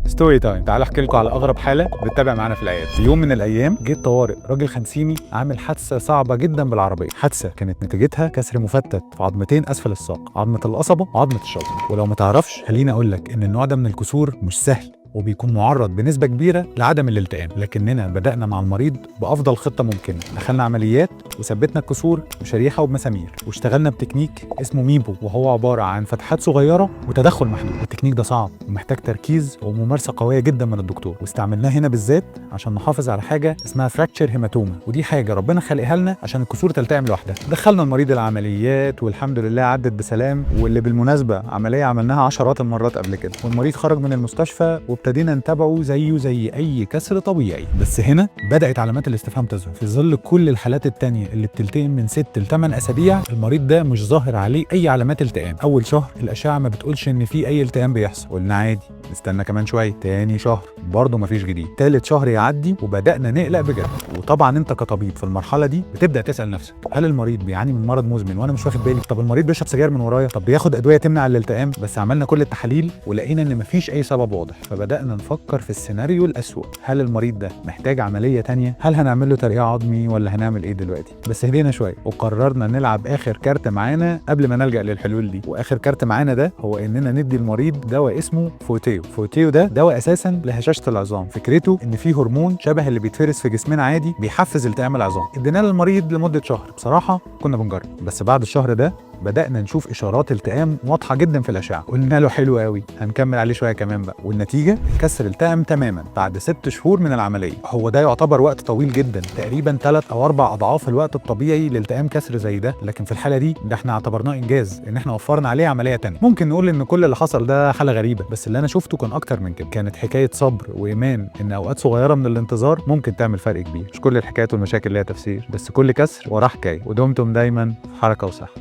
ستوري تايم. تعالوا احكي لكم على اغرب حاله بتتابع معانا في العياده. في يوم من الايام جه طوارئ راجل خمسيني عامل حادثه صعبه جدا بالعربيه. حادثه كانت نتيجتها كسر مفتت في عظمتين اسفل الساق، عظمه القصبه وعظمه الشظم. ولو ما تعرفش خليني اقول لك ان النوع ده من الكسور مش سهل وبيكون معرض بنسبة كبيرة لعدم الالتئام، لكننا بدأنا مع المريض بأفضل خطة ممكنة. دخلنا عمليات وثبتنا الكسور بشريحة وبمسامير، واشتغلنا بتكنيك اسمه ميبو، وهو عبارة عن فتحات صغيرة وتدخل محدود. التكنيك ده صعب ومحتاج تركيز وممارسة قوية جدا من الدكتور، واستعملناه هنا بالذات عشان نحافظ على حاجة اسمها فراكتشر هيماتوما، ودي حاجة ربنا خلقها لنا عشان الكسور تلتئم لوحدها. دخلنا المريض العمليات والحمد لله عدت بسلام، واللي بالمناسبة عملية عملناها عشرات المرات قبل كده، والمريض خرج من المستشفى وابتدينا نتابعه زيه زي اي كسر طبيعي. بس هنا بدات علامات الاستفهام تظهر. في ظل كل الحالات التانية اللي بتلتئم من 6 ل 8 اسابيع، المريض ده مش ظاهر عليه اي علامات التئام. اول شهر الاشعه ما بتقولش ان في اي التئام بيحصل، قلنا عادي نستنى كمان شويه. تاني شهر برضه مفيش جديد. تالت شهر يعدي وبدانا نقلق بجد. وطبعا انت كطبيب في المرحله دي بتبدا تسال نفسك، هل المريض بيعاني من مرض مزمن وانا مش واخد بالي؟ طب المريض بيشرب سجاير من ورايا؟ طب بياخد ادويه تمنع الالتئام؟ بس عملنا كل التحاليل ولقينا ان مفيش اي سبب واضح، فبدانا نفكر في السيناريو الأسوأ. هل المريض ده محتاج عملية تانية؟ هل هنعمل له ترقيع عظمي ولا هنعمل ايه دلوقتي؟ بس هدينا شوية وقررنا نلعب آخر كارت معانا قبل ما نلجأ للحلول دي. وآخر كارت معانا ده هو إننا ندي المريض دواء اسمه فوتيو. فوتيو ده دواء أساسا لهشاشة العظام. فكرته إن فيه هرمون شبه اللي بيتفرز في جسمنا عادي بيحفز التئام العظام. اديناه للمريض لمدة شهر. بصراحة كنا بنجرب، بس بعد الشهر ده بدأنا نشوف إشارات التئام واضحة جدا في الأشعة. قلنا له حلو قوي، هنكمل عليه شوية كمان بقى. والنتيجة الكسر التئم تماما بعد 6 شهور من العملية. هو ده يعتبر وقت طويل جدا، تقريبا 3 أو 4 أضعاف الوقت الطبيعي لالتئام كسر زي ده. لكن في الحالة دي ده احنا اعتبرناه إنجاز إن احنا وفرنا عليه عملية تانية. ممكن نقول إن كل اللي حصل ده حالة غريبة، بس اللي أنا شفته كان أكتر من كده. كانت حكاية صبر وإيمان إن أوقات صغيرة من الانتظار ممكن تعمل فرق كبير. مش كل الحكايات والمشاكل ليها تفسير، بس كل كسر وراه حكاية. ودمتم دايما في حركة وصحة.